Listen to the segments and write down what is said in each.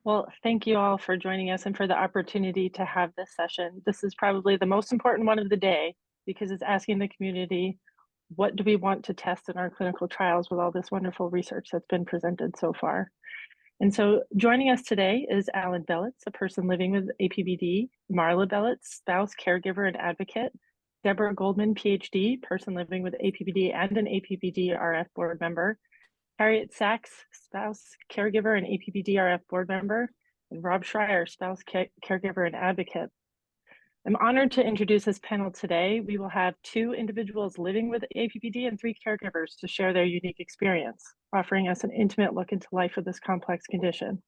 Well, thank you all for joining us and for the opportunity to have this session. This is probably the most important one of the day because it's asking the community, what do we want to test in our clinical trials with all this wonderful research that's been presented so far? And so joining us today is Alan Bellitz, a person living with APBD, Marla Bellitz, spouse, caregiver, and advocate, Deborah Goldman, PhD, person living with APBD and an APBD RF board member, Harriet Sachs, spouse, caregiver, and APBD RF board member, and Rob Schreier, spouse, caregiver, and advocate. I'm honored to introduce this panel today. We will have 2 individuals living with APBD and 3 caregivers to share their unique experience, offering us an intimate look into life with this complex condition.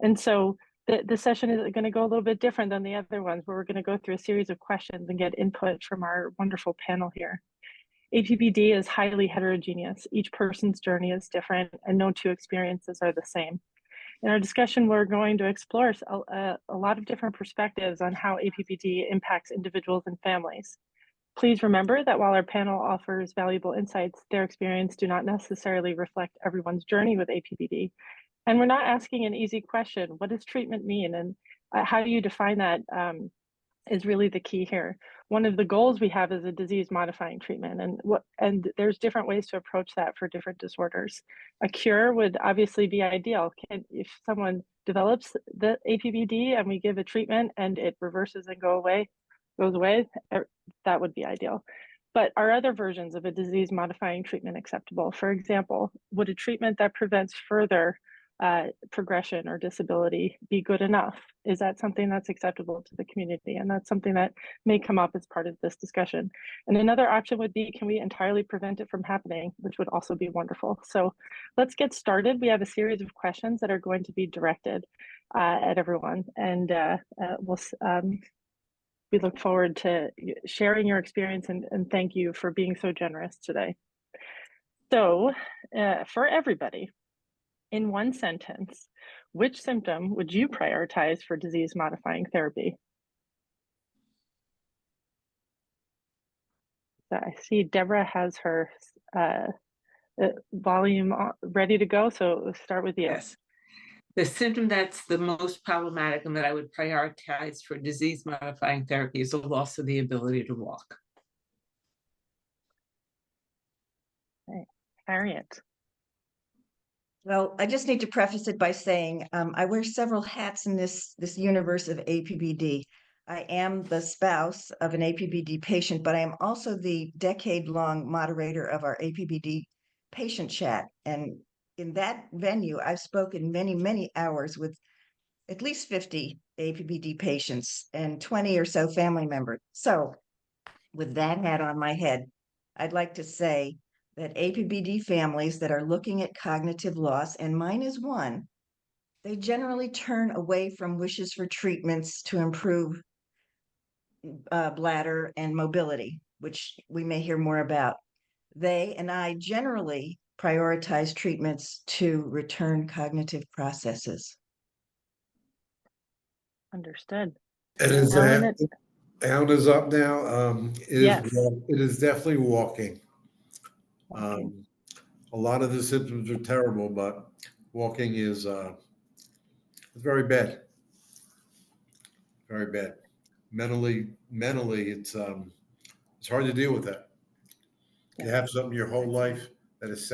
And so the session is going to go a little bit different than the other ones, where we're going to go through a series of questions and get input from our wonderful panel here. APBD is highly heterogeneous. Each person's journey is different and no 2 experiences are the same. In our discussion, we're going to explore a lot of different perspectives on how APBD impacts individuals and families. Please remember that while our panel offers valuable insights, their experience do not necessarily reflect everyone's journey with APBD. And we're not asking an easy question, what does treatment mean? And how do you define that is really the key here. One of the goals we have is a disease modifying treatment, and there's different ways to approach that for different disorders. A cure would obviously be ideal. If someone develops the APBD and we give a treatment and it reverses and goes away, that would be ideal. But are other versions of a disease modifying treatment acceptable? For example, would a treatment that prevents further progression or disability be good enough? Is that something that's acceptable to the community? And that's something that may come up as part of this discussion. And another option would be, can we entirely prevent it from happening, which would also be wonderful. So let's get started. We have a series of questions that are going to be directed at everyone. And we look forward to sharing your experience and thank you for being so generous today. So for everybody, in one sentence, which symptom would you prioritize for disease-modifying therapy? So I see Deborah has her volume ready to go, so let's start with you. Yes. The symptom that's the most problematic and that I would prioritize for disease-modifying therapy is the loss of the ability to walk. Okay. Harriet. Well, I just need to preface it by saying I wear several hats in this universe of APBD. I am the spouse of an APBD patient, but I am also the decade-long moderator of our APBD patient chat. And in that venue, I've spoken many, many hours with at least 50 APBD patients and 20 or so family members. So with that hat on my head, I'd like to say that APBD families that are looking at cognitive loss, and mine is one, they generally turn away from wishes for treatments to improve bladder and mobility, which we may hear more about. They and I generally prioritize treatments to return cognitive processes. Understood. It is Alan, Alan is up now. Yes. It is definitely walking. Walking. A lot of the symptoms are terrible, but walking is very bad. Very bad. Mentally, it's hard to deal with that. You have something your whole life that is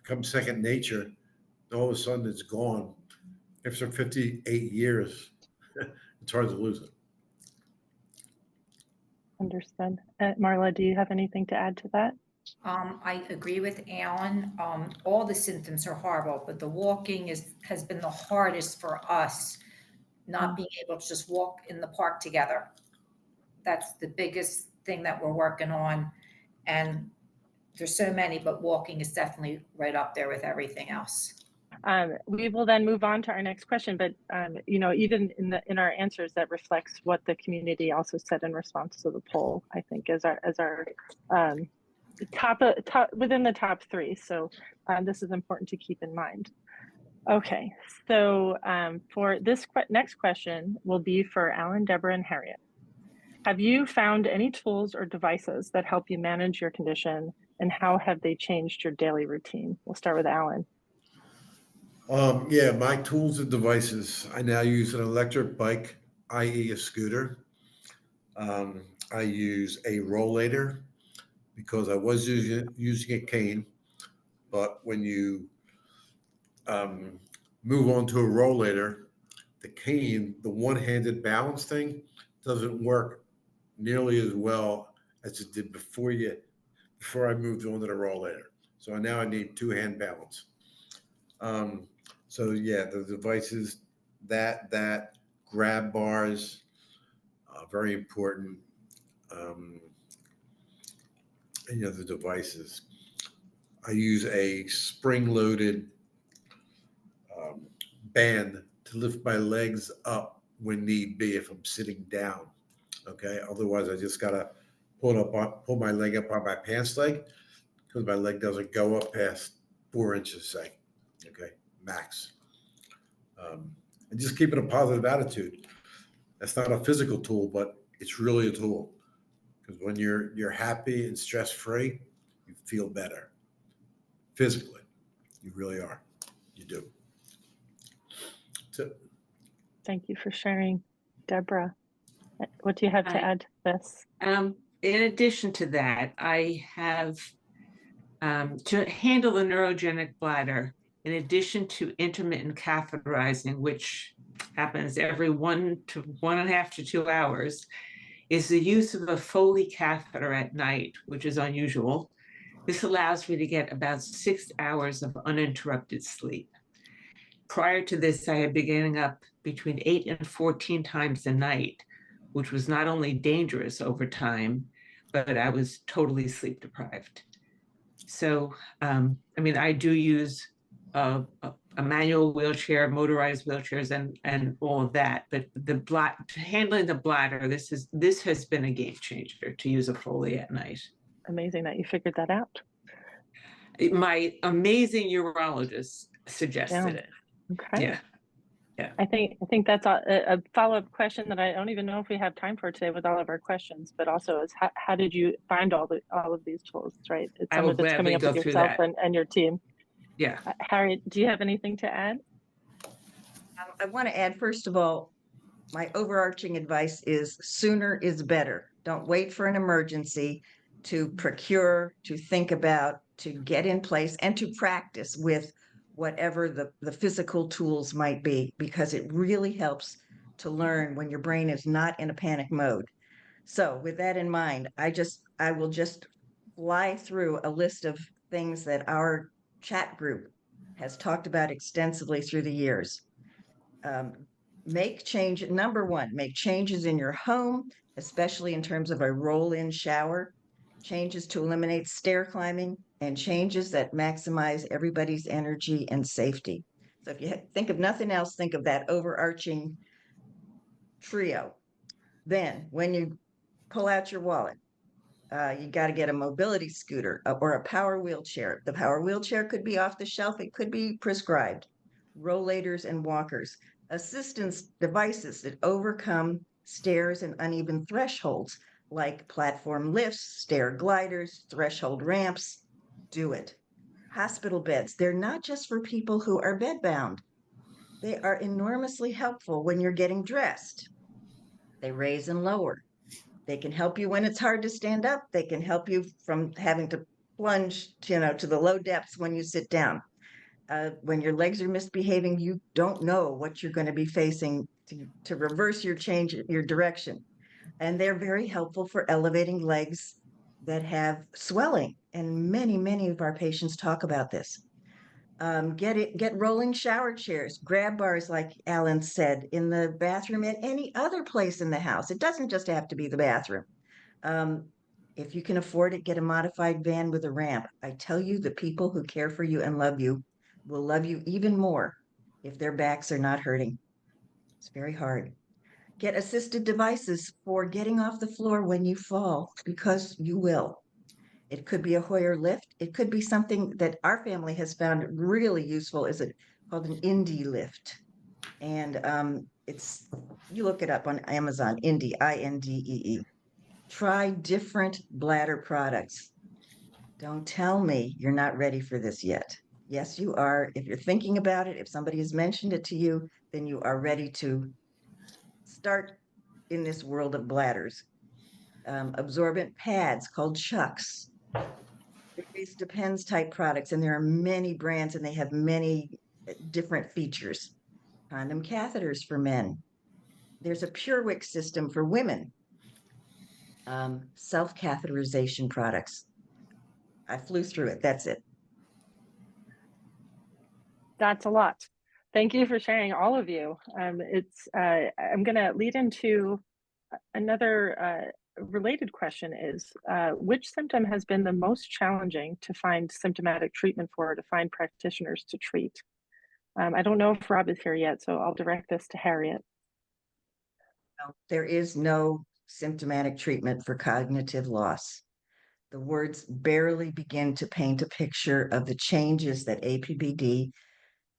becomes second nature. All of a sudden, it's gone. After 58 years, it's hard to lose it. Understood. Marla, do you have anything to add to that? I agree with Alan. All the symptoms are horrible, but the walking has been the hardest for us, not being able to just walk in the park together. That's the biggest thing that we're working on. And there's so many, but walking is definitely right up there with everything else. We will then move on to our next question, but even in our answers, that reflects what the community also said in response to the poll, I think, as our top within the top 3. So this is important to keep in mind. Okay, so for this next question will be for Alan, Deborah, and Harriet. Have you found any tools or devices that help you manage your condition, and how have they changed your daily routine? We'll start with Alan. Yeah, my tools and devices. I now use an electric bike, i.e. a scooter. I use a rollator because I was using a cane, but when you um, move on to a rollator, the cane, the one-handed balance thing, doesn't work nearly as well as it did before I moved on to the rollator. So now I need two-hand balance. Um, so yeah, the devices that grab bars, very important. Um, and the devices. I use a spring-loaded um, band to lift my legs up when need be if I'm sitting down. Okay. Otherwise, I just gotta pull my leg up on my pants leg because my leg doesn't go up past 4 inches, say. Okay, max. And just keeping a positive attitude. That's not a physical tool, but it's really a tool because when you're happy and stress free, you feel better physically. You really are. You do. So, Thank you for sharing, Deborah. What do you have to Hi. add to this? In addition to that, I have to handle the neurogenic bladder, in addition to intermittent catheterizing, which happens every 1.5 to 2 hours, is the use of a Foley catheter at night, which is unusual. This allows me to get about 6 hours of uninterrupted sleep. Prior to this, I had been getting up between 8 and 14 times a night, which was not only dangerous over time, but I was totally sleep deprived. So, I mean, I do use a manual wheelchair, motorized wheelchairs, and all of that. But handling the bladder, this has been a game changer to use a Foley at night. Amazing that you figured that out. My amazing urologist suggested it. Okay. Yeah. Yeah. I think that's a follow-up question that I don't even know if we have time for today with all of our questions, but also is how did you find all of these tools, right? It's I some will of it's coming gladly up go with through yourself that. and your team. Yeah. Harry, do you have anything to add? I want to add, first of all, my overarching advice is sooner is better. Don't wait for an emergency to procure, to think about, to get in place, and to practice with whatever the physical tools might be, because it really helps to learn when your brain is not in a panic mode. So with that in mind, I will just fly through a list of things that our chat group has talked about extensively through the years. um, Number one, make changes in your home, especially in terms of a roll-in shower, changes to eliminate stair climbing, and changes that maximize everybody's energy and safety. So if you think of nothing else, think of that overarching trio. Then when you pull out your wallet, you got to get a mobility scooter or a power wheelchair. The power wheelchair could be off the shelf, it could be prescribed. Rollators and walkers, assistance devices that overcome stairs and uneven thresholds, like platform lifts, stair gliders, threshold ramps. Do it. Hospital beds, they're not just for people who are bedbound. They are enormously helpful when you're getting dressed. They raise and lower. They can help you when it's hard to stand up. They can help you from having to plunge, to the low depths when you sit down. When your legs are misbehaving, you don't know what you're going to be facing to reverse your direction. And they're very helpful for elevating legs that have swelling. And many, many of our patients talk about this. Get rolling shower chairs, grab bars, like Alan said, in the bathroom and any other place in the house. It doesn't just have to be the bathroom. Um, if you can afford it, get a modified van with a ramp. I tell you, the people who care for you and love you will love you even more if their backs are not hurting. It's very hard. Get assisted devices for getting off the floor when you fall, because you will. It could be a Hoyer lift. It could be something that our family has found really useful. Is it called an Indie lift? And you look it up on Amazon, Indie, INDEE. Try different bladder products. Don't tell me you're not ready for this yet. Yes, you are. If you're thinking about it, if somebody has mentioned it to you, then you are ready to start in this world of bladders. Absorbent pads called Chucks, It depends type products, and there are many brands and they have many different features. Condom catheters for men. There's a PureWick system for women. Self-catheterization products. I flew through it. That's it. That's a lot. Thank you for sharing, all of you. I'm going to lead into another related question is, which symptom has been the most challenging to find symptomatic treatment for, to find practitioners to treat? I don't know if Rob is here yet, so I'll direct this to Harriet. There is no symptomatic treatment for cognitive loss. The words barely begin to paint a picture of the changes that APBD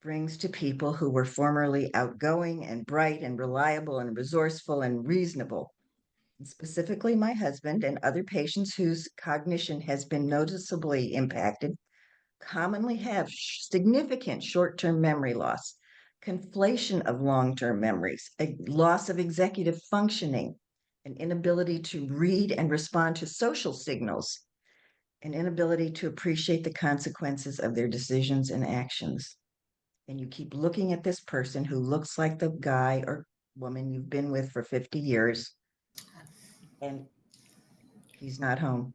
brings to people who were formerly outgoing and bright and reliable and resourceful and reasonable. And specifically, my husband and other patients whose cognition has been noticeably impacted commonly have significant short term memory loss, conflation of long term memories, a loss of executive functioning, an inability to read and respond to social signals, an inability to appreciate the consequences of their decisions and actions. And you keep looking at this person who looks like the guy or woman you've been with for 50 years, and he's not home.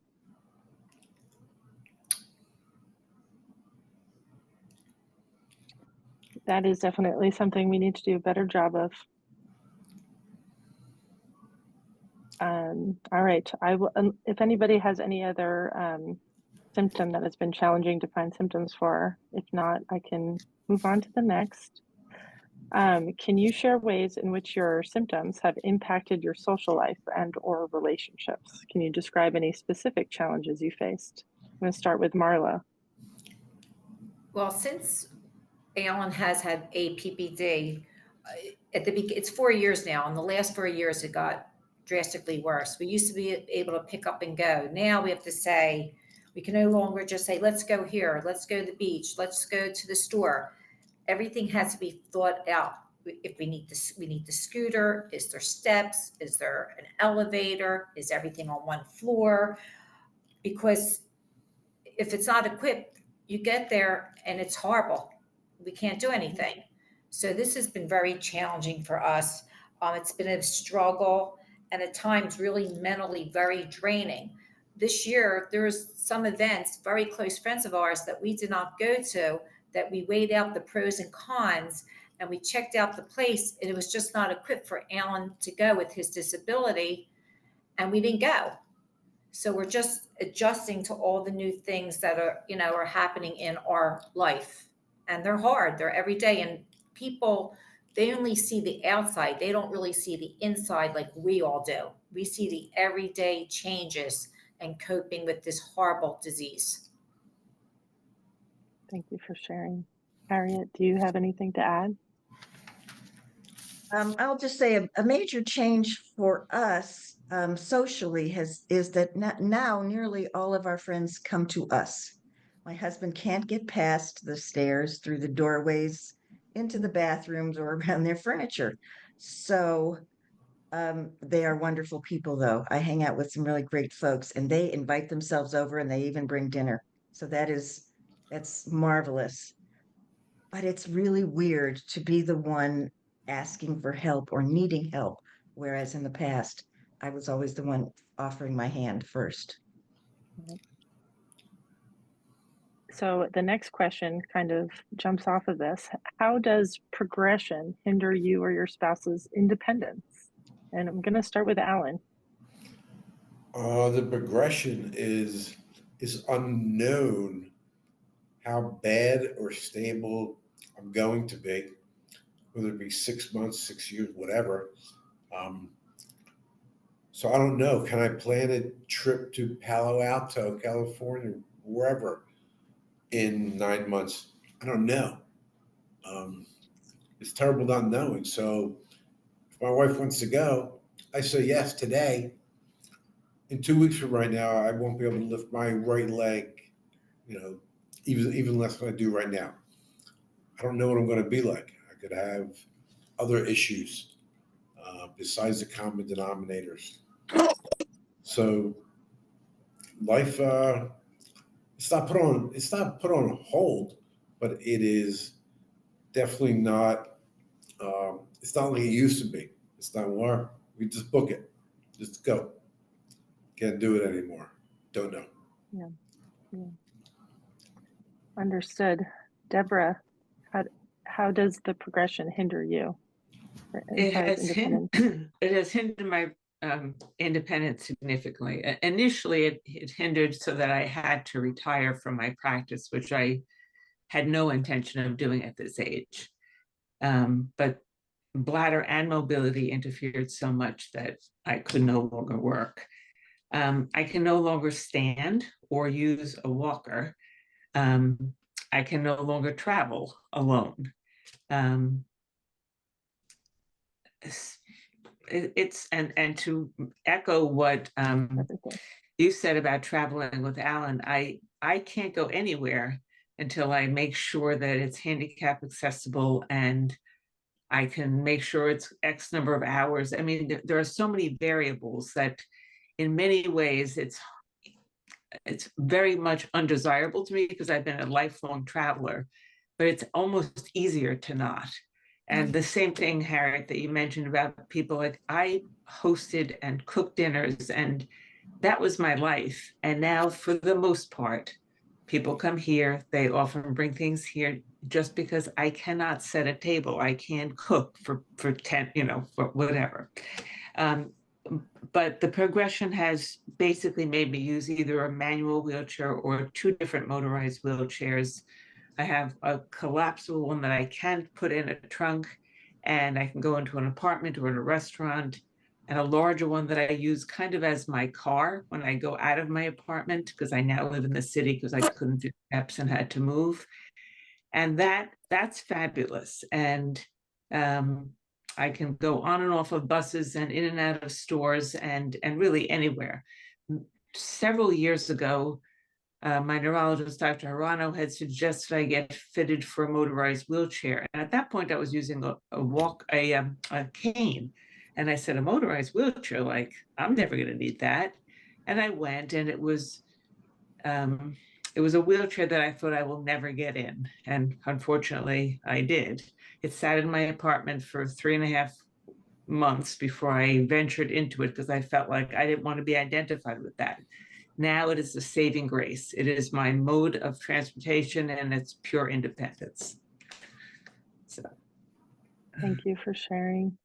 That is definitely something we need to do a better job of. All right, I will, if anybody has any other symptom that has been challenging to find symptoms for, if not, I can move on to the next. Can you share ways in which your symptoms have impacted your social life and or relationships? Can you describe any specific challenges you faced? I'm going to start with Marla. Well, since Alan has had APBD, it's 4 years now. In the last 4 years, it got drastically worse. We used to be able to pick up and go. Now we have to say, we can no longer just say, let's go here, let's go to the beach, let's go to the store. Everything has to be thought out. If we need the scooter, is there steps? Is there an elevator? Is everything on one floor? Because if it's not equipped, you get there and it's horrible. We can't do anything. So this has been very challenging for us. It's been a struggle and at times really mentally very draining. This year, there was some events, very close friends of ours that we did not go to, that we weighed out the pros and cons and we checked out the place and it was just not equipped for Alan to go with his disability and we didn't go. So we're just adjusting to all the new things that are happening in our life. And they're hard, they're every day. And people, they only see the outside. They don't really see the inside like we all do. We see the everyday changes and coping with this horrible disease. Thank you for sharing. Harriet, do you have anything to add? I'll just say a major change for us socially is that now nearly all of our friends come to us. My husband can't get past the stairs, through the doorways, into the bathrooms, or around their furniture. So they are wonderful people, though. I hang out with some really great folks, and they invite themselves over, and they even bring dinner. So that's marvelous. But it's really weird to be the one asking for help or needing help, whereas in the past, I was always the one offering my hand first. So the next question kind of jumps off of this. How does progression hinder you or your spouse's independence? And I'm going to start with Alan. The progression is unknown how bad or stable I'm going to be, whether it be 6 months, 6 years, whatever. So I don't know. Can I plan a trip to Palo Alto, California, wherever, in 9 months? I don't know. It's terrible not knowing. So if my wife wants to go, I say yes today. In 2 weeks from right now, I won't be able to lift my right leg, even less than I do right now. I don't know what I'm going to be like. I could have other issues besides the common denominators. So life, it's not put on hold, but it is definitely not. It's not like it used to be. It's not more. We just book it, just go. Can't do it anymore. Don't know. Yeah. Understood. Deborah, how does the progression hinder you as far as independence? It has hindered my independence significantly. Initially, it hindered so that I had to retire from my practice, which I had no intention of doing at this age. But bladder and mobility interfered so much that I could no longer work. I can no longer stand or use a walker. I can no longer travel alone. It's and to echo what you said about traveling with Alan, I can't go anywhere until I make sure that it's handicap accessible and I can make sure it's X number of hours. I mean, there are so many variables that in many ways it's very much undesirable to me because I've been a lifelong traveler, but it's almost easier to not. And the same thing, Harriet, that you mentioned about people, like I hosted and cooked dinners, and that was my life. And now, for the most part, people come here, they often bring things here just because I cannot set a table. I can't cook for 10, for whatever. But the progression has basically made me use either a manual wheelchair or 2 different motorized wheelchairs. I have a collapsible one that I can put in a trunk and I can go into an apartment or in a restaurant, and a larger one that I use kind of as my car when I go out of my apartment because I now live in the city because I couldn't do steps and had to move. And that's fabulous. And I can go on and off of buses and in and out of stores and really anywhere. Several years ago, my neurologist, Dr. Harano, had suggested I get fitted for a motorized wheelchair. And at that point, I was using a cane. And I said, a motorized wheelchair, like, I'm never going to need that. And I went, and it was a wheelchair that I thought I will never get in. And unfortunately, I did. It sat in my apartment for 3.5 months before I ventured into it because I felt like I didn't want to be identified with that. Now it is a saving grace. It is my mode of transportation and it's pure independence. So. Thank you for sharing.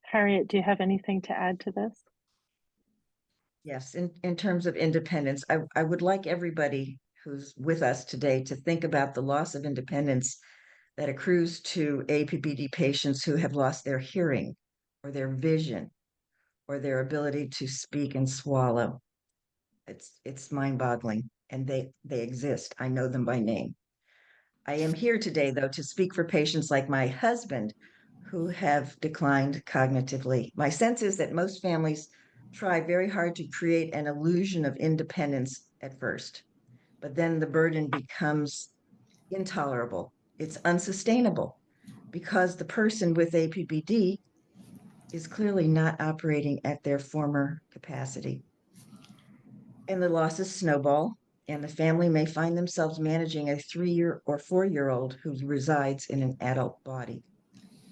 Harriet, do you have anything to add to this? Yes, in terms of independence, I would like everybody who's with us today to think about the loss of independence that accrues to APBD patients who have lost their hearing or their vision or their ability to speak and swallow. It's mind-boggling, and they exist. I know them by name. I am here today, though, to speak for patients like my husband who have declined cognitively. My sense is that most families try very hard to create an illusion of independence at first, but then the burden becomes intolerable. It's unsustainable because the person with APBD is clearly not operating at their former capacity. And the losses snowball, and the family may find themselves managing a 3-year or 4-year-old who resides in an adult body.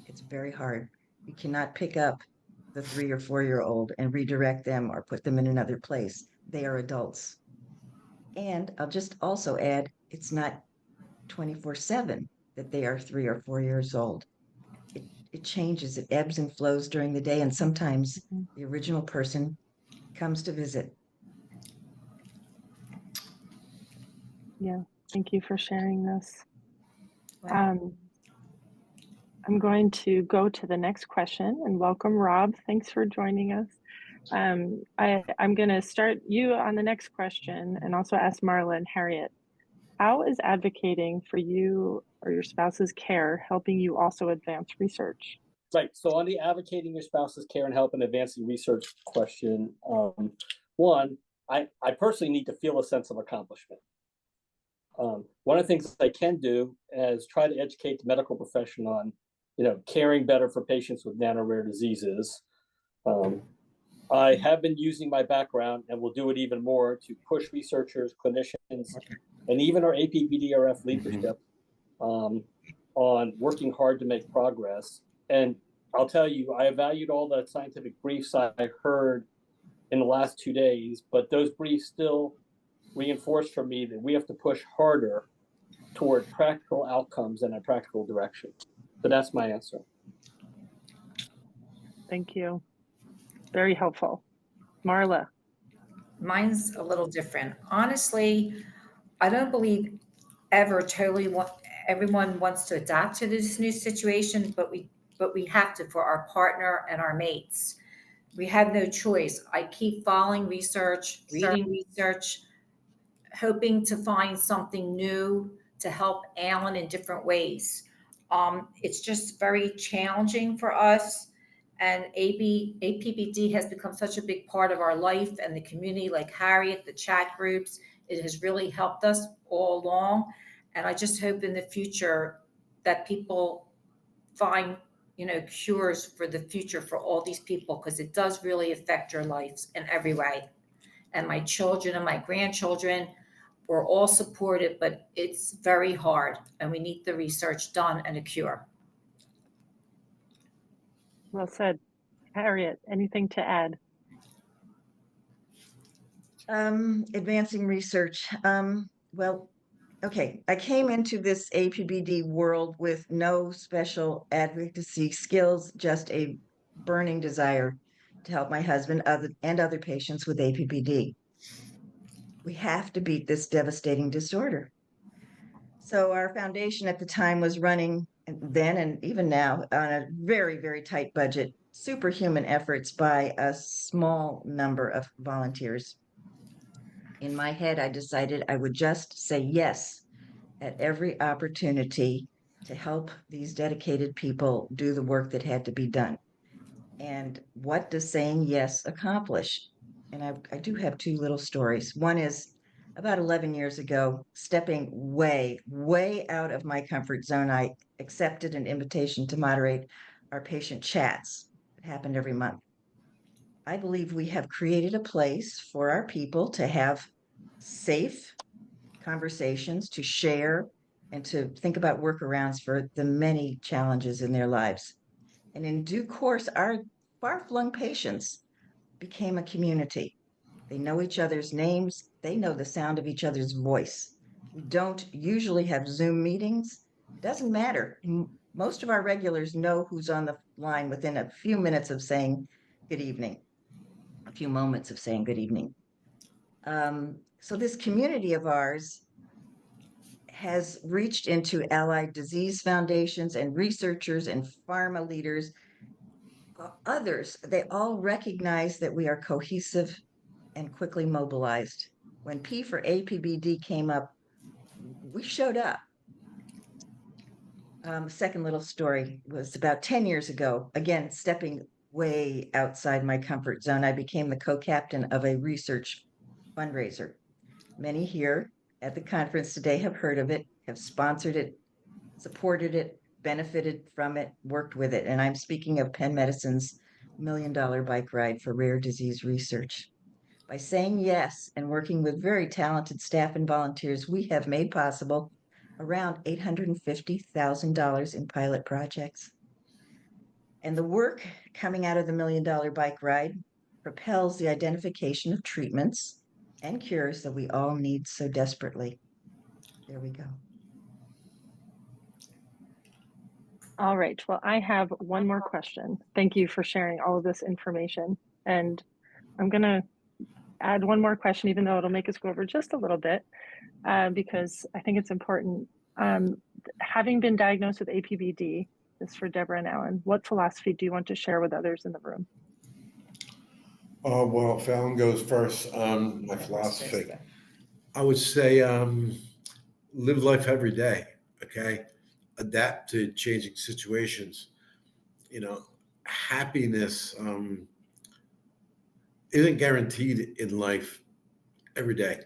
It's very hard. You cannot pick up the 3 or 4-year-old and redirect them or put them in another place. They are adults. And I'll just also add, it's not 24/7 that they are 3 or 4 years old. It changes, it ebbs and flows during the day, and sometimes the original person comes to visit. Yeah, thank you for sharing this. I'm going to go to the next question and welcome Rob. Thanks for joining us. I'm going to start you on the next question and also ask Marla and Harriet. How is advocating for you or your spouse's care helping you also advance research? Right. So on the advocating your spouse's care and help and advancing research question, one, I personally need to feel a sense of accomplishment. One of the things I can do is try to educate the medical profession on, caring better for patients with nano-rare diseases. I have been using my background and will do it even more to push researchers, clinicians, and even our APBDRF leadership on working hard to make progress. And I'll tell you, I valued all the scientific briefs I heard in the last 2 days, but those briefs still reinforced for me that we have to push harder toward practical outcomes and a practical direction. So that's my answer. Thank you. Very helpful. Marla. Mine's a little different. Honestly, I don't believe ever totally everyone wants to adapt to this new situation, but we have to for our partner and our mates. We have no choice. I keep following research, reading research, hoping to find something new to help Alan in different ways. It's just very challenging for us. And APBD has become such a big part of our life and the community, like Harriet, the chat groups. It has really helped us all along. And I just hope in the future that people find, cures for the future for all these people, because it does really affect your lives in every way. And my children and my grandchildren were all supported, but it's very hard and we need the research done and a cure. Well said. Harriet, anything to add? Advancing research. Well, okay. I came into this APBD world with no special advocacy skills, just a burning desire to help my husband and other patients with APBD. We have to beat this devastating disorder. So our foundation at the time was running then and even now on a very, very tight budget, superhuman efforts by a small number of volunteers. In my head, I decided I would just say yes at every opportunity to help these dedicated people do the work that had to be done. And what does saying yes accomplish? And I do have two little stories. One is about 11 years ago, stepping way, way out of my comfort zone, I accepted an invitation to moderate our patient chats. It happened every month. I believe we have created a place for our people to have safe conversations, to share, and to think about workarounds for the many challenges in their lives. And in due course, our far-flung patients became a community. They know each other's names. They know the sound of each other's voice. We don't usually have Zoom meetings. It doesn't matter. Most of our regulars know who's on the line within a few minutes of saying good evening, a few moments of saying good evening. So this community of ours has reached into allied disease foundations and researchers and pharma leaders, others. They all recognize that we are cohesive and quickly mobilized. When P for APBD came up, we showed up. Second little story was about 10 years ago. Again, stepping way outside my comfort zone, I became the co-captain of a research fundraiser. Many here at the conference today have heard of it, have sponsored it, supported it, benefited from it, worked with it. And I'm speaking of Penn Medicine's $1 million bike ride for rare disease research. By saying yes and working with very talented staff and volunteers, we have made possible around $850,000 in pilot projects. And the work coming out of the $1 million bike ride propels the identification of treatments and cures that we all need so desperately. There we go. All right. Well, I have one more question. Thank you for sharing all of this information. And I'm going to add one more question, even though it'll make us go over just a little bit, because I think it's important. Having been diagnosed with APBD, this is for Deborah and Alan, what philosophy do you want to share with others in the room? Well, if Alan goes first, my philosophy, I would say live life every day, okay? Adapt to changing situations. Happiness isn't guaranteed in life every day.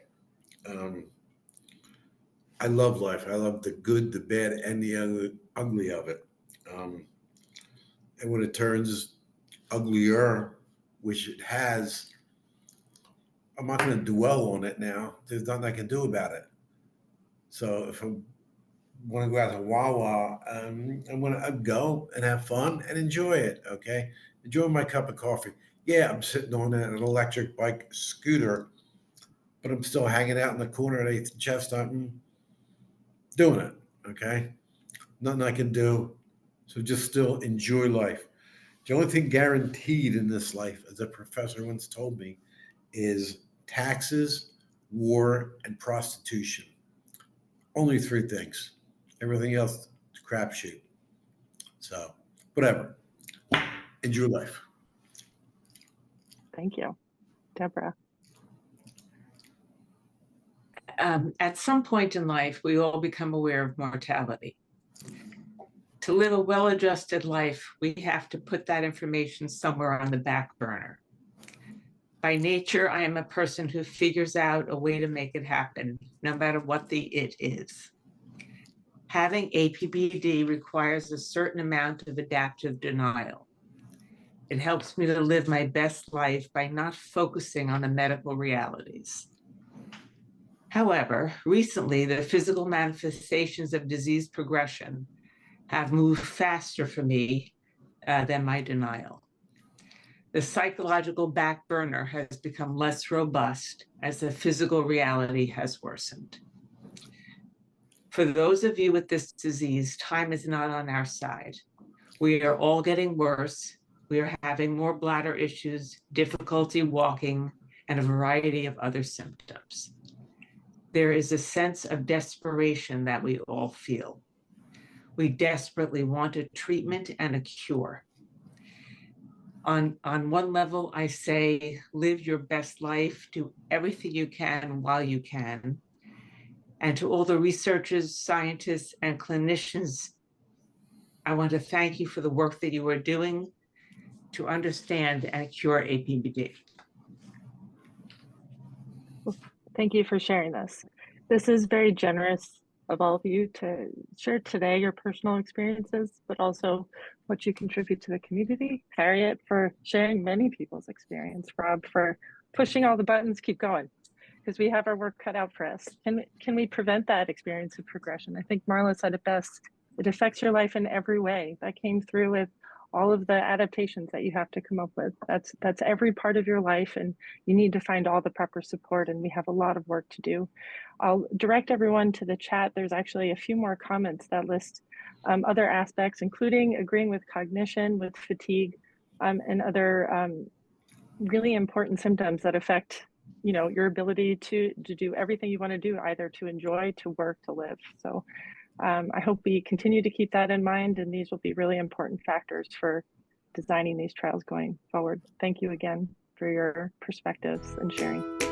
I love life. I love the good, the bad, and the ugly of it. And when it turns uglier, which it has, I'm not going to dwell on it now. There's nothing I can do about it. So if I want to go out to Wawa, I'm going to go and have fun and enjoy it. Okay. Enjoy my cup of coffee. Yeah, I'm sitting on an electric bike scooter, but I'm still hanging out in the corner at 8th and Chestnut and doing it. Okay. Nothing I can do. So just still enjoy life. The only thing guaranteed in this life, as a professor once told me, is taxes, war, and prostitution. Only 3 things. Everything else is crapshoot. So, whatever. Enjoy life. Thank you. Deborah. At some point in life, we all become aware of mortality. To live a well-adjusted life, we have to put that information somewhere on the back burner. By nature, I am a person who figures out a way to make it happen, no matter what the it is. Having APBD requires a certain amount of adaptive denial. It helps me to live my best life by not focusing on the medical realities. However, recently, the physical manifestations of disease progression have moved faster for me than my denial. The psychological back burner has become less robust as the physical reality has worsened. For those of you with this disease, time is not on our side. We are all getting worse. We are having more bladder issues, difficulty walking, and a variety of other symptoms. There is a sense of desperation that we all feel. We desperately want a treatment and a cure. On one level, I say, live your best life, do everything you can while you can. And to all the researchers, scientists, and clinicians, I want to thank you for the work that you are doing to understand and cure APBD. Thank you for sharing this. This is very generous of all of you to share today your personal experiences, but also what you contribute to the community. Harriet for sharing many people's experience. Rob for pushing all the buttons, keep going, because we have our work cut out for us. Can we prevent that experience of progression? I think Marla said it best. It affects your life in every way. That came through with all of the adaptations that you have to come up with. That's every part of your life, and you need to find all the proper support, and we have a lot of work to do. I'll direct everyone to the chat. There's actually a few more comments that list other aspects, including agreeing with cognition, with fatigue, and other really important symptoms that affect your ability to do everything you want to do, either to enjoy, to work, to live. So I hope we continue to keep that in mind, and these will be really important factors for designing these trials going forward. Thank you again for your perspectives and sharing.